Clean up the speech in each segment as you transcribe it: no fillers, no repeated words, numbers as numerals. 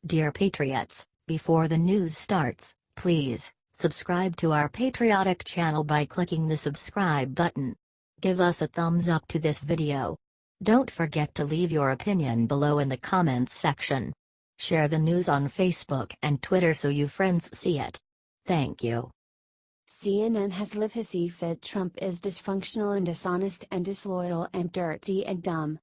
Dear Patriots, before the news starts, please subscribe to our patriotic channel by clicking the subscribe button. Give us a thumbs up to this video. Don't forget to leave your opinion below in the comments section. Share the news on Facebook and Twitter so you friends see it. Thank you. CNN has live Hissy fed Trump is dysfunctional and dishonest and disloyal and dirty and dumb.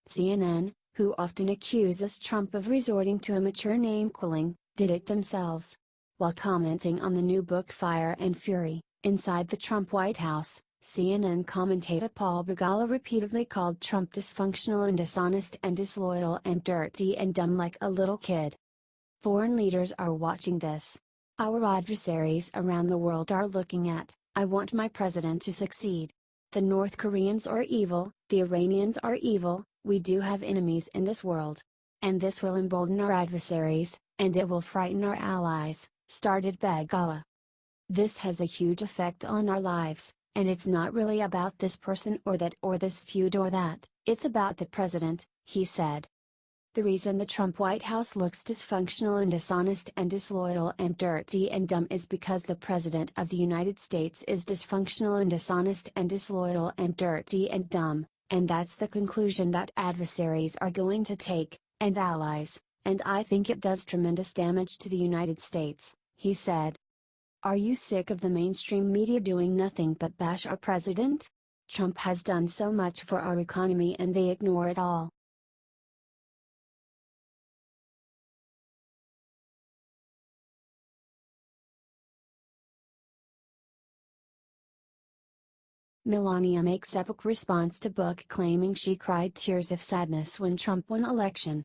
CNN, who often accuses Trump of resorting to immature name-calling, did it themselves. While commenting on the new book Fire and Fury, Inside the Trump White House, CNN commentator Paul Begala repeatedly called Trump dysfunctional and dishonest and disloyal and dirty and dumb like a little kid. Foreign leaders are watching this. Our adversaries around the world are looking at, I want my president to succeed. The North Koreans are evil, the Iranians are evil, we do have enemies in this world. And this will embolden our adversaries, and it will frighten our allies, started Begala. This has a huge effect on our lives, and it's not really about this person or that or this feud or that, it's about the president, he said. The reason the Trump White House looks dysfunctional and dishonest and disloyal and dirty and dumb is because the President of the United States is dysfunctional and dishonest and disloyal and dirty and dumb, and that's the conclusion that adversaries are going to take, and allies, and I think it does tremendous damage to the United States, he said. Are you sick of the mainstream media doing nothing but bash our president? Trump has done so much for our economy and they ignore it all. Melania makes epic response to book claiming she cried tears of sadness when Trump won election.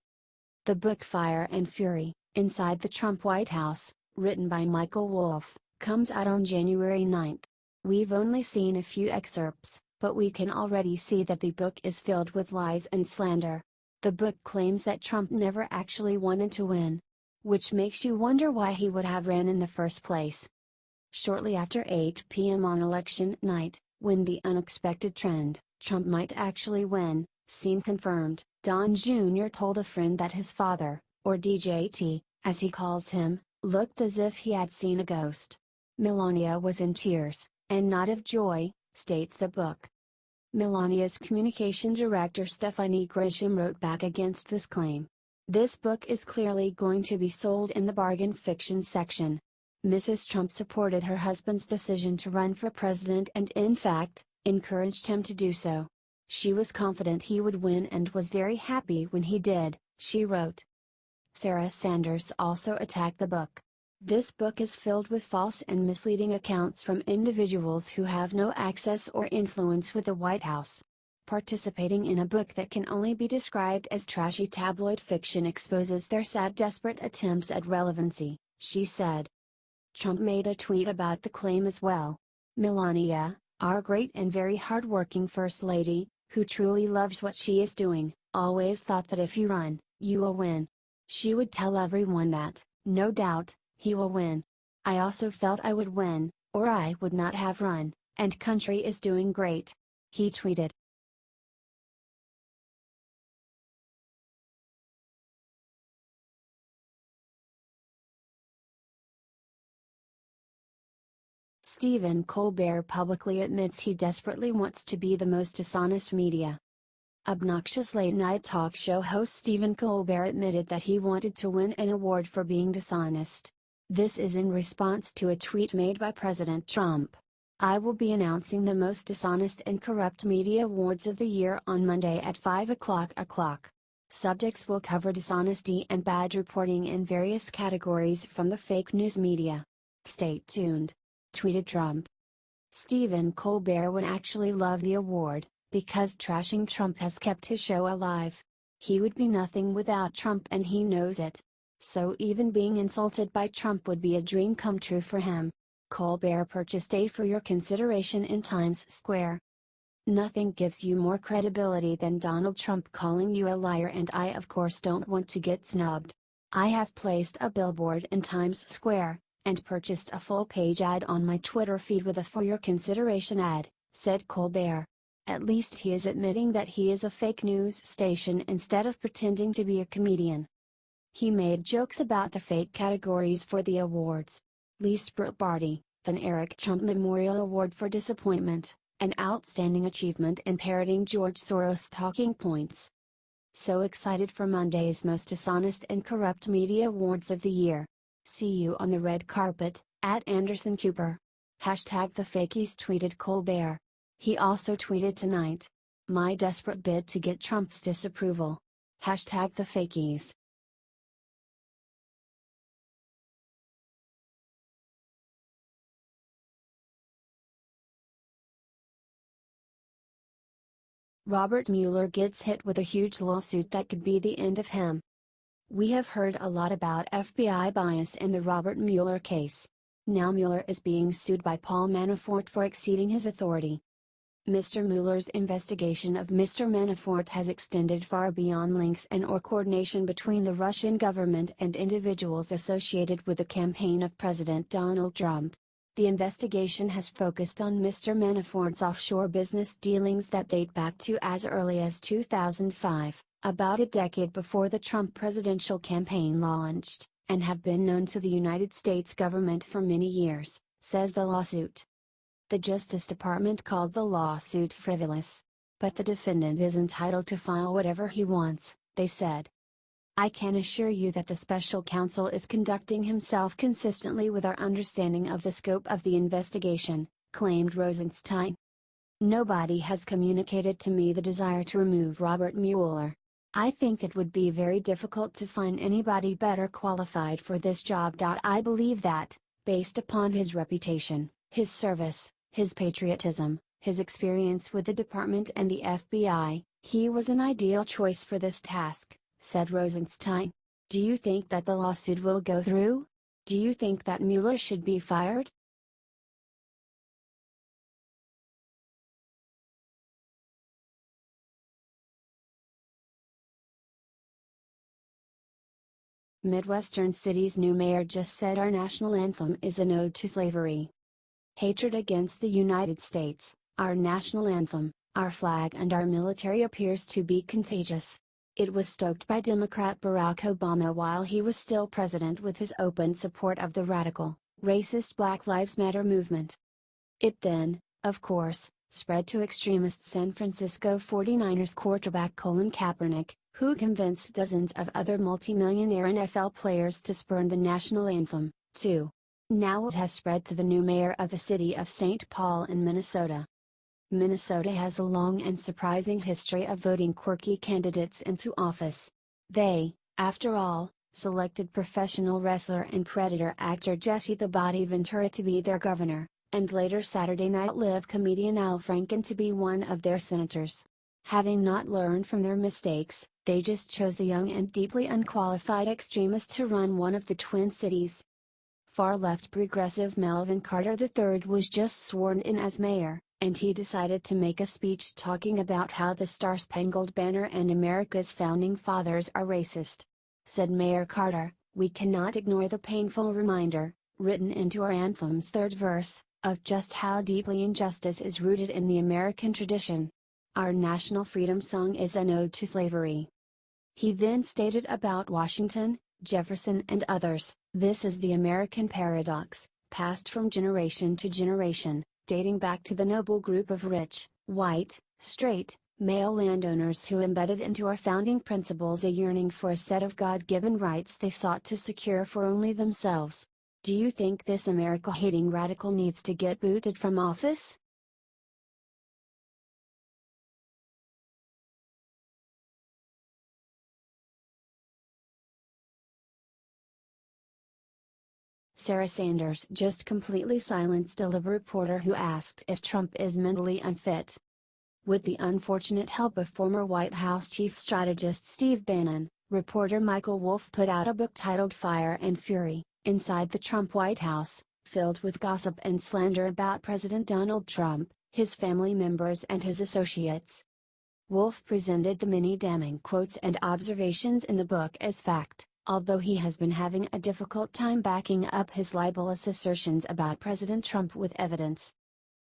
The book Fire and Fury, Inside the Trump White House, written by Michael Wolff, comes out on January 9. We've only seen a few excerpts, but we can already see that the book is filled with lies and slander. The book claims that Trump never actually wanted to win. Which makes you wonder why he would have ran in the first place. Shortly after 8 p.m. on election night, when the unexpected trend, Trump might actually win, seemed confirmed, Don Jr. told a friend that his father, or DJT, as he calls him, looked as if he had seen a ghost. Melania was in tears, and not of joy, states the book. Melania's communication director Stephanie Grisham wrote back against this claim. This book is clearly going to be sold in the bargain fiction section. Mrs. Trump supported her husband's decision to run for president and in fact, encouraged him to do so. She was confident he would win and was very happy when he did, she wrote. Sarah Sanders also attacked the book. This book is filled with false and misleading accounts from individuals who have no access or influence with the White House. Participating in a book that can only be described as trashy tabloid fiction exposes their sad desperate attempts at relevancy, she said. Trump made a tweet about the claim as well. Melania, our great and very hard-working First Lady, who truly loves what she is doing, always thought that if you run, you will win. She would tell everyone that, no doubt, he will win. I also felt I would win, or I would not have run, and country is doing great. He tweeted. Stephen Colbert publicly admits he desperately wants to be the most dishonest media. Obnoxious late-night talk show host Stephen Colbert admitted that he wanted to win an award for being dishonest. This is in response to a tweet made by President Trump. I will be announcing the most dishonest and corrupt media awards of the year on Monday at 5 o'clock. Subjects will cover dishonesty and bad reporting in various categories from the fake news media. Stay tuned, tweeted Trump. Stephen Colbert would actually love the award, because trashing Trump has kept his show alive. He would be nothing without Trump and he knows it. So even being insulted by Trump would be a dream come true for him. Colbert purchased a For Your Consideration in Times Square. Nothing gives you more credibility than Donald Trump calling you a liar, and I of course don't want to get snubbed. I have placed a billboard in Times Square, and purchased a full-page ad on my Twitter feed with a For Your Consideration ad, said Colbert. At least he is admitting that he is a fake news station instead of pretending to be a comedian. He made jokes about the fake categories for the awards. Least Barty, an Eric Trump Memorial Award for Disappointment, an outstanding achievement in parroting George Soros talking points. So excited for Monday's most dishonest and corrupt media awards of the year. See you on the red carpet, at Anderson Cooper. Hashtag the fakies, tweeted Colbert. He also tweeted tonight. My desperate bid to get Trump's disapproval. Hashtag the fakies. Robert Mueller gets hit with a huge lawsuit that could be the end of him. We have heard a lot about FBI bias in the Robert Mueller case. Now Mueller is being sued by Paul Manafort for exceeding his authority. Mr. Mueller's investigation of Mr. Manafort has extended far beyond links and/or coordination between the Russian government and individuals associated with the campaign of President Donald Trump. The investigation has focused on Mr. Manafort's offshore business dealings that date back to as early as 2005, about a decade before the Trump presidential campaign launched, and have been known to the United States government for many years, says the lawsuit. The Justice Department called the lawsuit frivolous. But the defendant is entitled to file whatever he wants, they said. I can assure you that the special counsel is conducting himself consistently with our understanding of the scope of the investigation, claimed Rosenstein. Nobody has communicated to me the desire to remove Robert Mueller. I think it would be very difficult to find anybody better qualified for this job. I believe that, based upon his reputation, his service, his patriotism, his experience with the department and the FBI, he was an ideal choice for this task, said Rosenstein. Do you think that the lawsuit will go through? Do you think that Mueller should be fired? Midwestern city's new mayor just said our national anthem is an ode to slavery. Hatred against the United States, our national anthem, our flag and our military appears to be contagious. It was stoked by Democrat Barack Obama while he was still president with his open support of the radical, racist Black Lives Matter movement. It then, of course, spread to extremist San Francisco 49ers quarterback Colin Kaepernick, who convinced dozens of other multimillionaire NFL players to spurn the national anthem, too. Now it has spread to the new mayor of the city of St. Paul in Minnesota. Minnesota has a long and surprising history of voting quirky candidates into office. They, after all, selected professional wrestler and Predator actor Jesse "The Body" Ventura to be their governor, and later Saturday Night Live comedian Al Franken to be one of their senators. Having not learned from their mistakes, they just chose a young and deeply unqualified extremist to run one of the Twin Cities. Far-left progressive Melvin Carter III was just sworn in as mayor, and he decided to make a speech talking about how the Star-Spangled Banner and America's founding fathers are racist. Said Mayor Carter, "We cannot ignore the painful reminder, written into our anthem's third verse, of just how deeply injustice is rooted in the American tradition. Our national freedom song is an ode to slavery." He then stated about Washington, Jefferson and others, "This is the American paradox, passed from generation to generation, dating back to the noble group of rich, white, straight, male landowners who embedded into our founding principles a yearning for a set of God-given rights they sought to secure for only themselves. Do you think this America-hating radical needs to get booted from office?" Sarah Sanders just completely silenced a Libby reporter who asked if Trump is mentally unfit. With the unfortunate help of former White House chief strategist Steve Bannon, reporter Michael Wolff put out a book titled Fire and Fury, Inside the Trump White House, filled with gossip and slander about President Donald Trump, his family members and his associates. Wolff presented the many damning quotes and observations in the book as fact, although he has been having a difficult time backing up his libelous assertions about President Trump with evidence.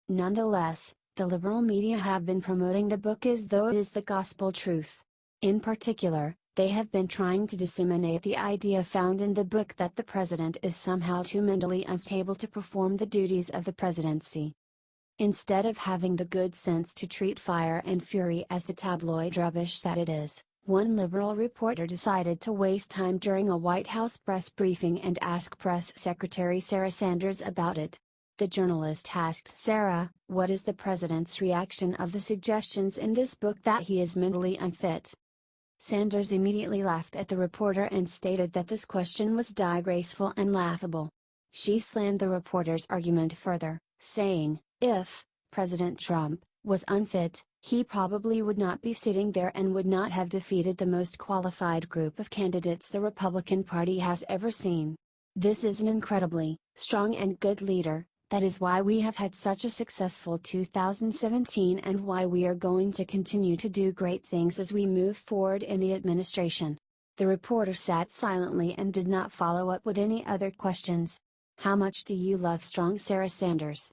Nonetheless, the liberal media have been promoting the book as though it is the gospel truth. In particular, They have been trying to disseminate the idea found in the book that the president is somehow too mentally unstable to perform the duties of the presidency. Instead of having the good sense to treat Fire and Fury as the tabloid rubbish that it is, one liberal reporter decided to waste time during a White House press briefing and ask Press Secretary Sarah Sanders about it. The journalist asked Sarah, "What is the president's reaction of the suggestions in this book that he is mentally unfit?" Sanders immediately laughed at the reporter and stated that this question was disgraceful and laughable. She slammed the reporter's argument further, saying, "If President Trump was unfit, he probably would not be sitting there and would not have defeated the most qualified group of candidates the Republican Party has ever seen. This is an incredibly strong and good leader. That is why we have had such a successful 2017 and why we are going to continue to do great things as we move forward in the administration." The reporter sat silently and did not follow up with any other questions. How much do you love strong Sarah Sanders?